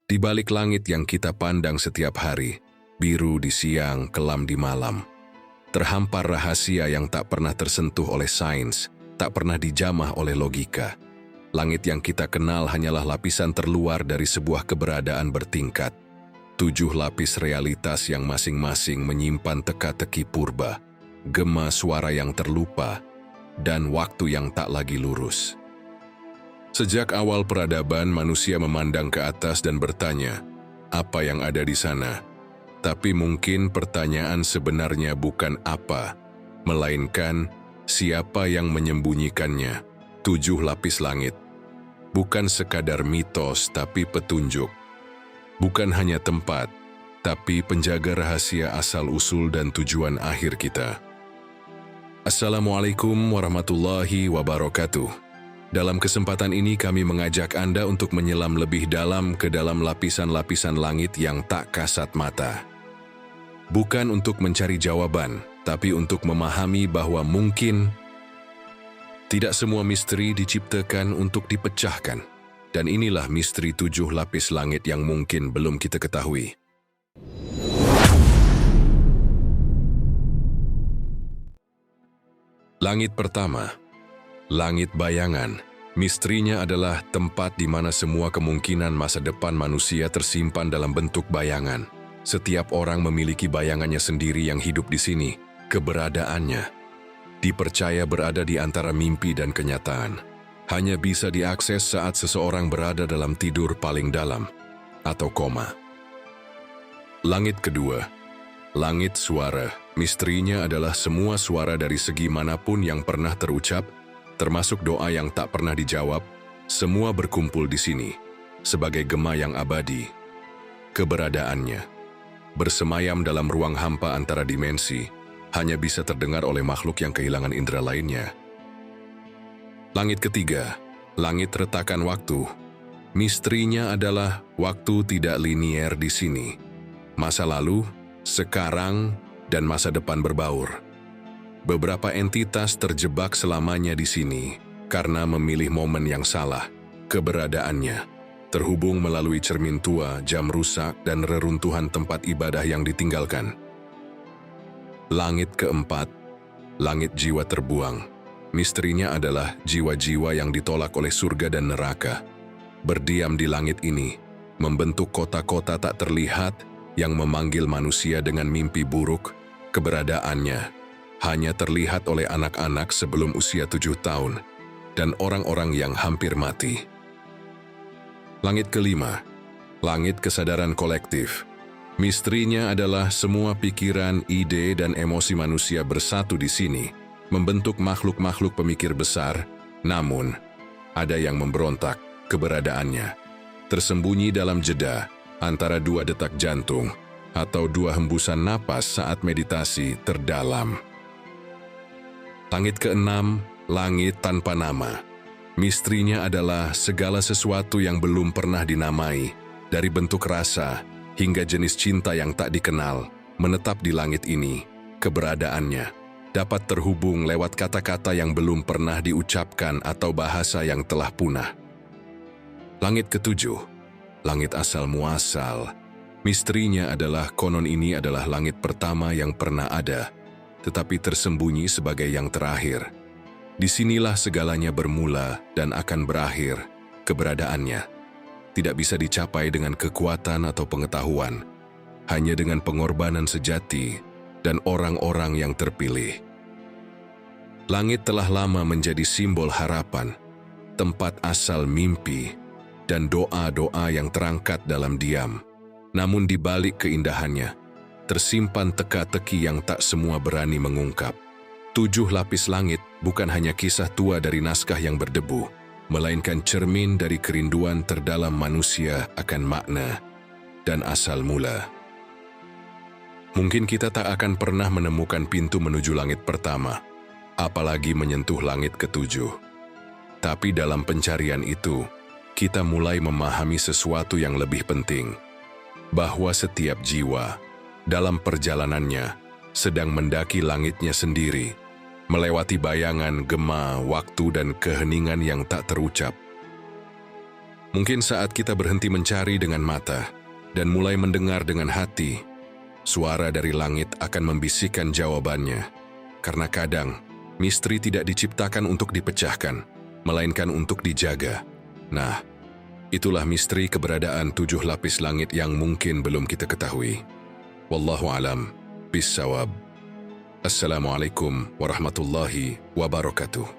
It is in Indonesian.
Di balik langit yang kita pandang setiap hari, biru di siang, kelam di malam, terhampar rahasia yang tak pernah tersentuh oleh sains, tak pernah dijamah oleh logika. Langit yang kita kenal hanyalah lapisan terluar dari sebuah keberadaan bertingkat. 7 lapis realitas yang masing-masing menyimpan teka-teki purba, gema suara yang terlupa, dan waktu yang tak lagi lurus. Sejak awal peradaban, manusia memandang ke atas dan bertanya, apa yang ada di sana? Tapi mungkin pertanyaan sebenarnya bukan apa, melainkan siapa yang menyembunyikannya. 7 lapis langit. Bukan sekadar mitos, tapi petunjuk. Bukan hanya tempat, tapi penjaga rahasia asal-usul dan tujuan akhir kita. Assalamualaikum warahmatullahi wabarakatuh. Dalam kesempatan ini kami mengajak Anda untuk menyelam lebih dalam ke dalam lapisan-lapisan langit yang tak kasat mata. Bukan untuk mencari jawaban, tapi untuk memahami bahwa mungkin tidak semua misteri diciptakan untuk dipecahkan. Dan inilah misteri 7 lapis langit yang mungkin belum kita ketahui. Langit pertama, langit bayangan. Misterinya adalah tempat di mana semua kemungkinan masa depan manusia tersimpan dalam bentuk bayangan. Setiap orang memiliki bayangannya sendiri yang hidup di sini. Keberadaannya dipercaya berada di antara mimpi dan kenyataan. Hanya bisa diakses saat seseorang berada dalam tidur paling dalam atau koma. Langit kedua, langit suara. Misterinya adalah semua suara dari segi manapun yang pernah terucap, termasuk doa yang tak pernah dijawab, semua berkumpul di sini sebagai gema yang abadi. Keberadaannya bersemayam dalam ruang hampa antara dimensi, hanya bisa terdengar oleh makhluk yang kehilangan indera lainnya. Langit ketiga, langit retakan waktu. Misterinya adalah waktu tidak linier di sini. Masa lalu, sekarang, dan masa depan berbaur. Beberapa entitas terjebak selamanya di sini karena memilih momen yang salah. Keberadaannya terhubung melalui cermin tua, jam rusak, dan reruntuhan tempat ibadah yang ditinggalkan. Langit keempat, langit jiwa terbuang. Misterinya adalah jiwa-jiwa yang ditolak oleh surga dan neraka. Berdiam di langit ini, membentuk kota-kota tak terlihat yang memanggil manusia dengan mimpi buruk. Keberadaannya hanya terlihat oleh anak-anak sebelum usia 7 tahun dan orang-orang yang hampir mati. Langit kelima, langit kesadaran kolektif. Misterinya adalah semua pikiran, ide, dan emosi manusia bersatu di sini, membentuk makhluk-makhluk pemikir besar. Namun, ada yang memberontak. Keberadaannya tersembunyi dalam jeda antara 2 detak jantung atau 2 hembusan napas saat meditasi terdalam. Langit keenam, langit tanpa nama. Misterinya adalah segala sesuatu yang belum pernah dinamai, dari bentuk rasa hingga jenis cinta yang tak dikenal, menetap di langit ini. Keberadaannya dapat terhubung lewat kata-kata yang belum pernah diucapkan atau bahasa yang telah punah. Langit ketujuh, langit asal muasal. Misterinya adalah konon ini adalah langit pertama yang pernah ada, tetapi tersembunyi sebagai yang terakhir. Disinilah segalanya bermula dan akan berakhir. Keberadaannya tidak bisa dicapai dengan kekuatan atau pengetahuan, hanya dengan pengorbanan sejati dan orang-orang yang terpilih. Langit telah lama menjadi simbol harapan, tempat asal mimpi, dan doa-doa yang terangkat dalam diam. Namun di balik keindahannya, tersimpan teka-teki yang tak semua berani mengungkap. 7 lapis langit bukan hanya kisah tua dari naskah yang berdebu, melainkan cermin dari kerinduan terdalam manusia akan makna dan asal mula. Mungkin kita tak akan pernah menemukan pintu menuju langit pertama, apalagi menyentuh langit ketujuh. Tapi dalam pencarian itu, kita mulai memahami sesuatu yang lebih penting, bahwa setiap jiwa dalam perjalanannya sedang mendaki langitnya sendiri, melewati bayangan, gema, waktu, dan keheningan yang tak terucap. Mungkin saat kita berhenti mencari dengan mata dan mulai mendengar dengan hati, suara dari langit akan membisikkan jawabannya. Karena kadang, misteri tidak diciptakan untuk dipecahkan, melainkan untuk dijaga. Nah, itulah misteri keberadaan 7 lapis langit yang mungkin belum kita ketahui. Wallahu alam, bissawab. Assalamualaikum warahmatullahi wabarakatuh.